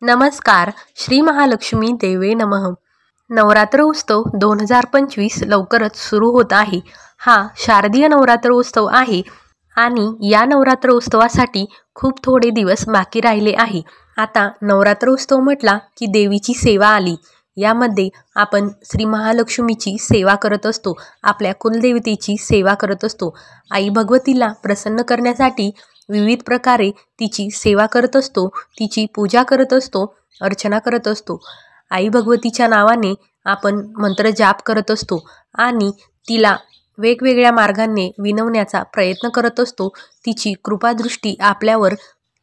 नमस्कार. श्री महालक्ष्मी देवे नमः. नवरात्र उत्सव 2025 लवकरच सुरू होत आहे. हा शारदीय नवरात्र उत्सव आहे आणि या नवरात्र उत्सवासाठी खूप थोडे दिवस बाकी राहिले आहे. आता नवरात्र उत्सव म्हटला की देवीची सेवा आली. यामध्ये आपण श्री महालक्ष्मीची सेवा करत असतो, आपल्या कुलदेवतेची सेवा करत असतो. आई भगवतीला प्रसन्न करण्यासाठी विविध प्रकारे तिची सेवा करत असतो, तिची पूजा करत असतो, अर्चना करत असतो. आई भगवतीच्या नावाने आपण मंत्र जाप करत असतो आणि तिला वेगवेगळ्या मार्गाने विनवण्याचा प्रयत्न करत असतो. तिची कृपादृष्टी आपल्यावर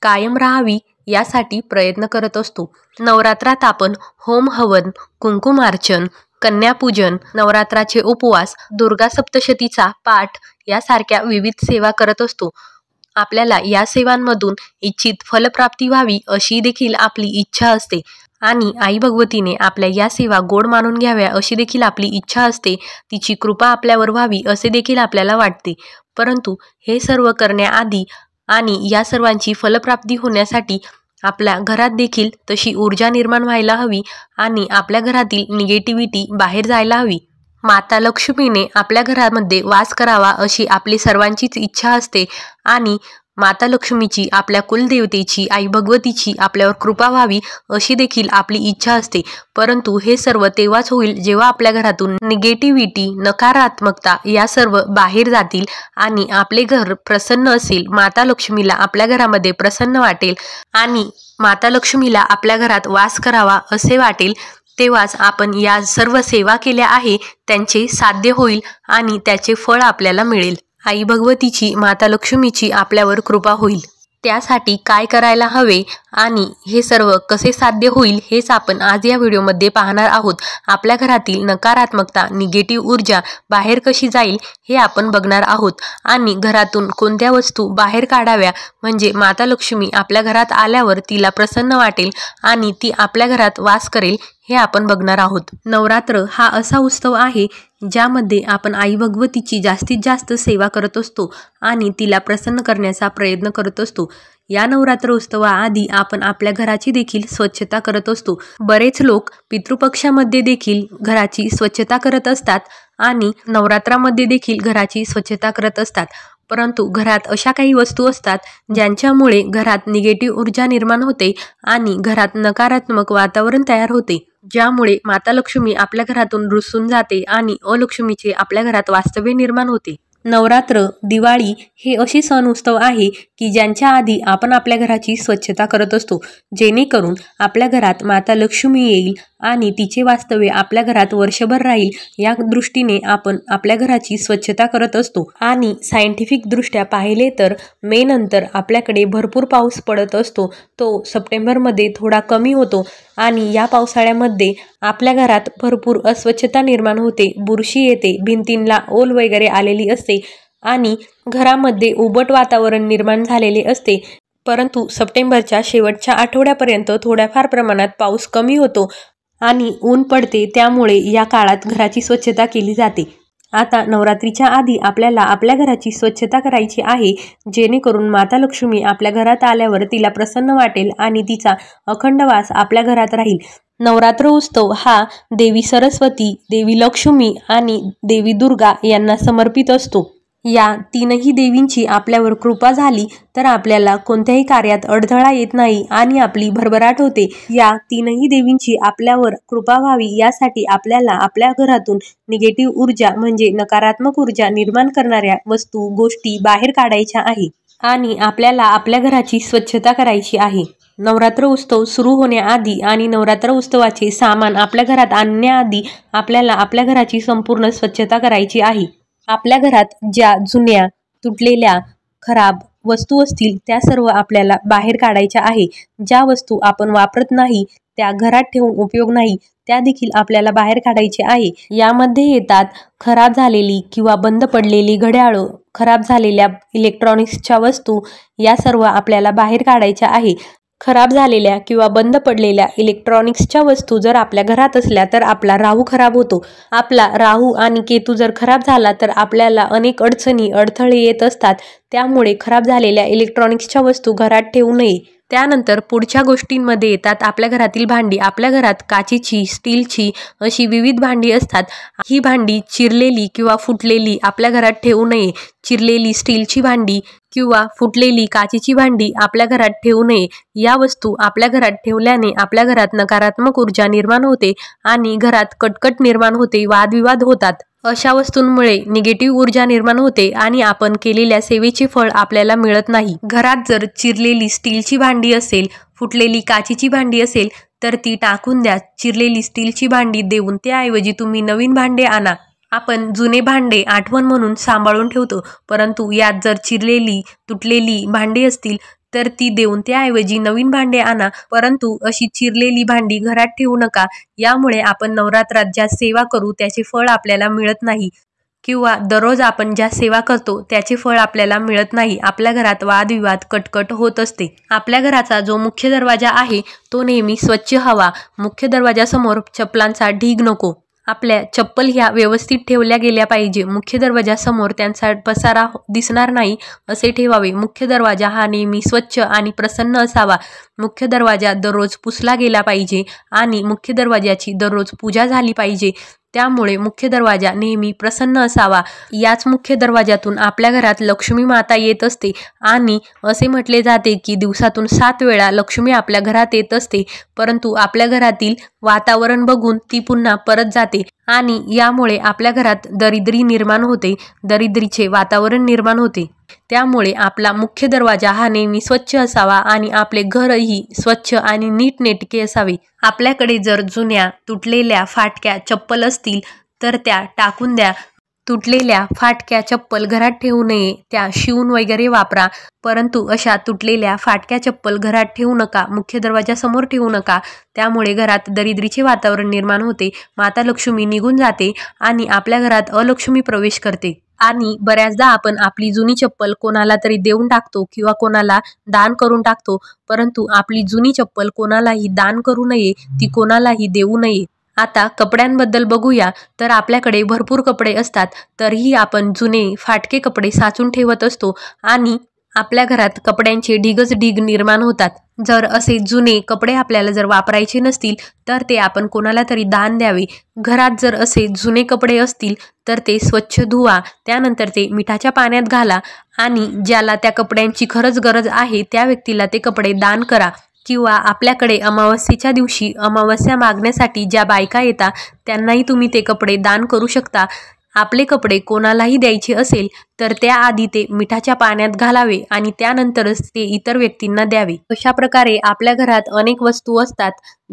कायम राहावी यासाठी प्रयत्न करत असतो. नवरात्रात आपण होम हवन, कुंकुमार्चन, कन्यापूजन, नवरात्राचे उपवास, दुर्गा सप्तशतीचा पाठ यासारख्या विविध सेवा करत असतो. आपल्याला या सेवांमधून इच्छित फलप्राप्ती व्हावी अशी देखील आपली इच्छा असते आणि आई भगवतीने आपल्या या सेवा गोड मानून घ्याव्या अशी देखील आपली इच्छा असते. तिची कृपा आपल्यावर व्हावी असे देखील आपल्याला वाटते. परंतु हे सर्व करण्याआधी आणि या सर्वांची फलप्राप्ती होण्यासाठी आपल्या घरात देखील तशी ऊर्जा निर्माण व्हायला हवी आणि आपल्या घरातील निगेटिव्हिटी बाहेर जायला हवी. माता लक्ष्मीने आपल्या घरामध्ये वास करावा अशी आपली सर्वांचीच इच्छा असते आणि माता लक्ष्मीची, आपल्या कुलदेवतेची, आई भगवतीची आपल्यावर कृपा व्हावी अशी देखील आपली इच्छा असते. परंतु हे सर्व तेव्हाच होईल जेव्हा आपल्या घरातून निगेटिव्हिटी, नकारात्मकता या सर्व बाहेर जातील आणि आपले घर प्रसन्न असेल. माता लक्ष्मीला आपल्या घरामध्ये प्रसन्न वाटेल आणि माता लक्ष्मीला आपल्या घरात वास करावा असे वाटेल. तेव्हाच आपण या सर्व सेवा केल्या आहे त्यांचे साध्य होईल आणि त्याचे फळ आपल्याला मिळेल. आई भगवतीची, माता लक्ष्मीची आपल्यावर कृपा होईल. त्यासाठी काय करायला हवे आणि हे सर्व कसे साध्य होईल हेच आपण आज या व्हिडिओमध्ये पाहणार आहोत. आपल्या घरातील नकारात्मकता, निगेटिव्ह ऊर्जा बाहेर कशी जाईल हे आपण बघणार आहोत आणि घरातून कोणत्या वस्तू बाहेर काढाव्या म्हणजे माता लक्ष्मी आपल्या घरात आल्यावर तिला प्रसन्न वाटेल आणि ती आपल्या घरात वास करेल हे आपण बघणार आहोत. नवरात्र हा असा उत्सव आहे ज्यामध्ये आपण आई भगवतीची जास्तीत जास्त सेवा करत असतो आणि तिला प्रसन्न करण्याचा प्रयत्न करत असतो. या नवरात्र उत्सवाआधी आपण आपल्या घराची देखील स्वच्छता करत असतो. बरेच लोक पितृपक्षामध्ये देखील घराची स्वच्छता करत असतात आणि नवरात्रामध्ये देखील घराची स्वच्छता करत असतात. परंतु घरात अशा काही वस्तू असतात ज्यांच्यामुळे घरात निगेटिव्ह ऊर्जा निर्माण होते आणि घरात नकारात्मक वातावरण तयार होते, ज्यामुळे माता लक्ष्मी आपल्या घरातून रुसून जाते आणि अलक्ष्मीचे आपल्या घरात वास्तव्य निर्माण होते. नवरात्र, दिवाळी हे असे सण उत्सव आहे की ज्यांच्या आधी आपण आपल्या घराची स्वच्छता करत असतो, जेणेकरून आपल्या घरात माता लक्ष्मी येईल आणि तिचे वास्तव्य आपल्या घरात वर्षभर राहील. या दृष्टीने आपण आपल्या घराची स्वच्छता करत असतो आणि सायंटिफिक दृष्ट्या पाहिले तर मे नंतर आपल्याकडे भरपूर पाऊस पडत असतो. तो सप्टेंबरमध्ये थोडा कमी होतो आणि या पावसाळ्यामध्ये आपल्या घरात भरपूर अस्वच्छता निर्माण होते, बुरशी येते, भिंतींना ओल वगैरे आलेली असते आणि घरामध्ये उबट वातावरण निर्माण झालेले असते. परंतु सप्टेंबरच्या शेवटच्या आठवड्यापर्यंत थोड्याफार प्रमाणात पाऊस कमी होतो आणि ऊन पडते, त्यामुळे या काळात घराची स्वच्छता केली जाते. आता नवरात्रीच्या आधी आपल्याला आपल्या घराची स्वच्छता करायची आहे, जेणेकरून माता लक्ष्मी आपल्या घरात आल्यावर तिला प्रसन्न वाटेल आणि तिचा अखंड वास आपल्या घरात राहील. नवरात्र उत्सव हा देवी सरस्वती, देवी लक्ष्मी आणि देवी दुर्गा यांना समर्पित असतो. या तीनही देवींची आपल्यावर कृपा झाली तर आपल्याला कोणत्याही कार्यात अडथळा येत नाही आणि आपली भरभराट होते. या तीनही देवींची आपल्यावर कृपा व्हावी यासाठी आपल्याला आपल्या घरातून निगेटिव्ह ऊर्जा म्हणजे नकारात्मक ऊर्जा निर्माण करणाऱ्या वस्तू, गोष्टी बाहेर काढायच्या आहे आणि आपल्याला आपल्या घराची स्वच्छता करायची आहे. नवरात्र उत्सव सुरू होण्याआधी आणि नवरात्र उत्सवाचे सामान आपल्या घरात आणण्याआधी आपल्याला आपल्या घराची संपूर्ण स्वच्छता करायची आहे. आपल्या घरात ज्या जुन्या, तुटलेल्या, खराब वस्तू असतील त्या सर्व आपल्याला बाहेर काढायच्या आहे. ज्या वस्तू आपण वापरत नाही, त्या घरात ठेवून उपयोग नाही, त्या देखील आपल्याला बाहेर काढायचे आहे. यामध्ये येतात खराब झालेली किंवा बंद पडलेली घड्याळं, खराब झालेल्या इलेक्ट्रॉनिक्सच्या वस्तू, या सर्व आपल्याला बाहेर काढायच्या आहे. खराब झालेल्या किंवा बंद पडलेल्या इलेक्ट्रॉनिक्सच्या वस्तू जर आपल्या घरात असल्या तर आपला राहू खराब होतो. आपला राहू आणि केतू जर खराब झाला तर आपल्याला अनेक अडचणी, अडथळे येत असतात. त्यामुळे खराब झालेल्या इलेक्ट्रॉनिक्सच्या वस्तू घरात ठेवू नये. त्यानंतर पुढच्या गोष्टींमध्ये येतात आपल्या घरातील भांडी. आपल्या घरात काचेची, स्टीलची अशी विविध भांडी असतात. ही भांडी चिरलेली किंवा फुटलेली आपल्या घरात ठेवू नये. चिरलेली स्टीलची भांडी किंवा फुटलेली काचेची भांडी आपल्या घरात ठेवू नये. या वस्तू आपल्या घरात ठेवल्याने आपल्या घरात नकारात्मक ऊर्जा निर्माण होते आणि घरात कटकट निर्माण होते, वादविवाद होतात. अशा वस्तूंमुळे निगेटिव्ह ऊर्जा निर्माण होते आणि आपण केलेल्या सेवेचे फळ आपल्याला मिळत नाही. घरात जर चिरलेली स्टीलची भांडी असेल, फुटलेली काचेची भांडी असेल तर ती टाकून द्या. चिरलेली स्टीलची भांडी देऊन त्याऐवजी तुम्ही नवीन भांडे आणा. आपण जुने भांडे आठवण म्हणून सांभाळून ठेवतो, परंतु यात जर चिरलेली, तुटलेली भांडी असतील तर ती देऊन त्याऐवजी नवीन भांडे आणा. परंतु अशी चिरलेली भांडी घरात ठेवू नका. यामुळे आपण नवरात्रात ज्या सेवा करू त्याचे फळ आपल्याला मिळत नाही किंवा दररोज आपण ज्या सेवा करतो त्याचे फळ आपल्याला मिळत नाही. आपल्या घरात वादविवाद, कटकट होत असते. आपल्या घराचा जो मुख्य दरवाजा आहे तो नेहमी स्वच्छ हवा. मुख्य दरवाजासमोर चप्पलांचा ढीग नको. आपल्या चप्पल ह्या व्यवस्थित ठेवल्या गेल्या पाहिजे. मुख्य दरवाजासमोर त्यांचा पसारा दिसणार नाही असे ठेवावे. मुख्य दरवाजा हा नेहमी स्वच्छ आणि प्रसन्न असावा. मुख्य दरवाजा दररोज पुसला गेला पाहिजे आणि मुख्य दरवाजाची दररोज पूजा झाली पाहिजे. त्यामुळे मुख्य दरवाजा नेहमी प्रसन्न असावा. याच मुख्य दरवाजातून आपल्या घरात लक्ष्मी माता येत असते आणि असे म्हटले जाते की दिवसातून 7 वेळा लक्ष्मी आपल्या घरात येत असते, परंतु आपल्या घरातील वातावरण बघून ती पुन्हा परत जाते आणि यामुळे आपल्या घरात दरिद्री निर्माण होते, दरिद्रीचे वातावरण निर्माण होते. त्यामुळे आपला मुख्य दरवाजा हा नेहमी स्वच्छ असावा आणि आपले घरही स्वच्छ आणि नीटनेटके असावे. आपल्याकडे जर जुन्या, तुटलेल्या, फाटक्या चप्पल असतील तर त्या टाकून द्या. तुटलेल्या, फाटक्या चप्पल घरात ठेवू नये. त्या शिवून वगैरे वापरा, परंतु अशा तुटलेल्या, फाटक्या चप्पल घरात ठेवू नका. मुख्य दरवाजासमोर ठेवू नका. त्यामुळे घरात दरिद्रीचे वातावरण निर्माण होते. माता लक्ष्मी निघून जाते आणि आपल्या घरात अलक्ष्मी प्रवेश करते. आणि बऱ्याचदा आपण आपली जुनी चप्पल कोणाला तरी देऊन टाकतो किंवा कोणाला दान करून टाकतो, परंतु आपली जुनी चप्पल कोणालाही दान करू नये, ती कोणालाही देऊ नये. आता कपड्यांबद्दल बघूया तर आपल्याकडे भरपूर कपडे असतात, तरीही आपण जुने फाटके कपडे साचून ठेवत असतो आणि आपल्या घरात कपड्यांचे ढीगच ढीग निर्माण होतात. जर असे जुने कपडे आपल्याला जर वापरायचे नसतील तर ते आपण कोणाला तरी दान द्यावे. घरात जर असे जुने कपडे असतील तर ते स्वच्छ धुवा. त्यानंतर ते मिठाच्या पाण्यात घाला आणि ज्याला त्या कपड्यांची खरंच गरज आहे त्या व्यक्तीला ते कपडे दान करा. किंवा आपल्याकडे अमावस्येच्या दिवशी अमावस्या मागण्यासाठी ज्या बायका येतात त्यांनाही तुम्ही ते कपडे दान करू शकता. आपले कपडे कोणालाही द्यायचे असेल तर त्याआधी ते मिठाच्या पाण्यात घालावे आणि त्यानंतरच ते इतर व्यक्तींना द्यावे. अशा प्रकारे आपल्या घरात अनेक वस्तू असतात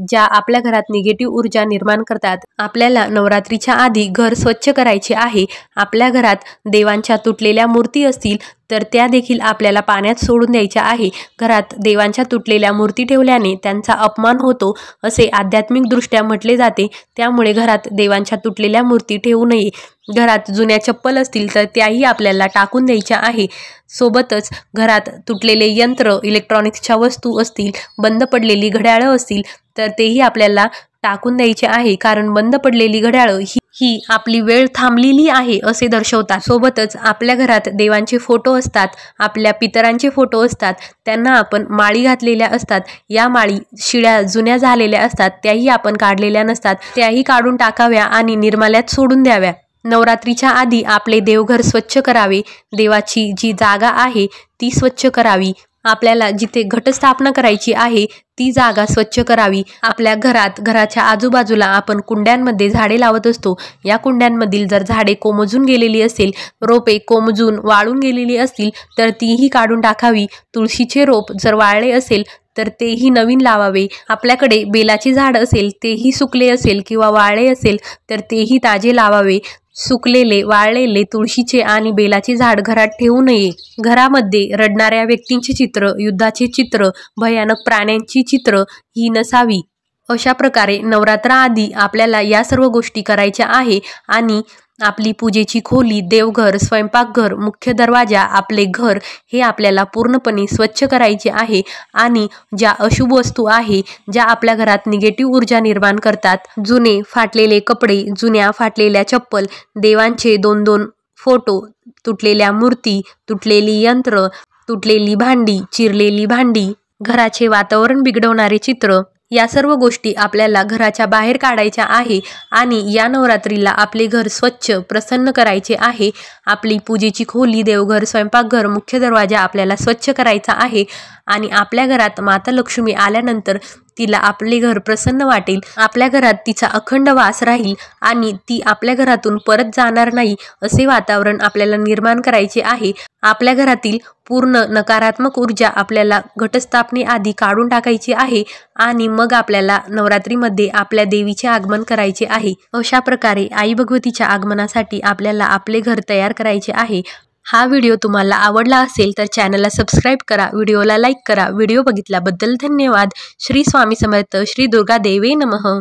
ज्या आपल्या घरात निगेटिव्ह ऊर्जा निर्माण करतात. आपल्याला नवरात्रीच्या आधी घर स्वच्छ करायचे आहे. आपल्या घरात देवांच्या तुटलेल्या मूर्ती असतील तर त्या देखील आपल्याला पाण्यात सोडून द्यायच्या आहे. घरात देवांच्या तुटलेल्या मूर्ती ठेवल्याने त्यांचा अपमान होतो असे आध्यात्मिकदृष्ट्या म्हटले जाते. त्यामुळे घरात देवांच्या तुटलेल्या मूर्ती ठेवू नये. घरात जुन्या चप्पल असतील तर त्याही आपल्याला टाकून द्यायच्या आहे. सोबतच घरात तुटलेले यंत्र, इलेक्ट्रॉनिक्सच्या वस्तू असतील, बंद पडलेली घड्याळं असतील तर तेही आपल्याला टाकून द्यायचे आहे. कारण बंद पडलेली घड्याळं ही आपली वेळ थांबलेली आहे असे दर्शवतात. सोबतच आपल्या घरात देवांचे फोटो असतात, आपल्या पितरांचे फोटो असतात, त्यांना आपण माळी घातलेल्या असतात. या माळी शिळ्या जुन्या झालेल्या असतात, त्याही आपण काढलेल्या नसतात. त्याही काढून टाकाव्या आणि निर्माल्यात सोडून द्याव्या. नवरात्रीच्या आधी आपले देवघर स्वच्छ करावे. देवाची जी जागा आहे ती स्वच्छ करावी. आपल्याला जिथे घटस्थापना करायची आहे ती जागा स्वच्छ करावी. आपल्या घरात, घराच्या आजूबाजूला आपण कुंड्यांमध्ये झाडे लावत असतो. या कुंड्यांमधील जर झाडे कोमजून गेलेली असेल, रोपे कोमजून वाळून गेलेली असतील तर तीही काढून टाकावी. तुळशीचे रोप जर वाळले असेल तर तेही नवीन लावावे. आपल्याकडे बेलाचे झाड असेल, तेही सुकले असेल किंवा वाळले असेल तर तेही ताजे लावावे. सुकलेले, वाळलेले तुळशीचे आणि बेलाचे झाड घरात ठेवू नये. घरामध्ये रडणाऱ्या व्यक्तींचे चित्र, युद्धाचे चित्र, भयानक प्राण्यांची चित्र ही नसावी. अशा प्रकारे नवरात्राआधी आपल्याला या सर्व गोष्टी करायच्या आहे आणि आपली पूजेची खोली, देवघर, स्वयंपाकघर, मुख्य दरवाजा, आपले घर हे आपल्याला पूर्णपणे स्वच्छ करायचे आहे. आणि ज्या अशुभ वस्तू आहे, ज्या आपल्या घरात निगेटिव्ह ऊर्जा निर्माण करतात, जुने फाटलेले कपडे, जुन्या फाटलेल्या चप्पल, देवांचे 2-2 फोटो, तुटलेल्या मूर्ती, तुटलेली यंत्र, तुटलेली भांडी, चिरलेली भांडी, घराचे वातावरण बिघडवणारे चित्र या सर्व गोष्टी आपल्याला घराच्या बाहेर काढायच्या आहे आणि या नवरात्रीला आपले घर स्वच्छ प्रसन्न करायचे आहे। आपली पूजेची खोली, देवघर, स्वयंपाकघर, मुख्य दरवाजा आपल्याला स्वच्छ करायचा आहे आणि आपल्या घरात माता लक्ष्मी आल्यानंतर तिला आपले घर प्रसन्न वाटेल, आपल्या घरात तिचा अखंड वास राहील आणि ती आपल्या घरातून परत जाणार नाही असे वातावरण आपल्याला निर्माण करायचे आहे। आपल्या घरातील पूर्ण नकारात्मक ऊर्जा आपल्याला घटस्थापनेआधी काढून टाकायची आहे आणि मग आपल्याला नवरात्रीमध्ये आपल्या देवीचे आगमन करायचे आहे। अशा प्रकारे आई भगवतीच्या आगमनासाठी आपल्याला आपले घर तयार करायचे आहे। हा व्हिडिओ तुम्हाला आवडला असेल तर चॅनलला सबस्क्राईब करा, व्हिडिओला लाईक करा। व्हिडिओ बघितल्याबद्दल धन्यवाद। श्री स्वामी समर्थ, श्री दुर्गा देवी नमः।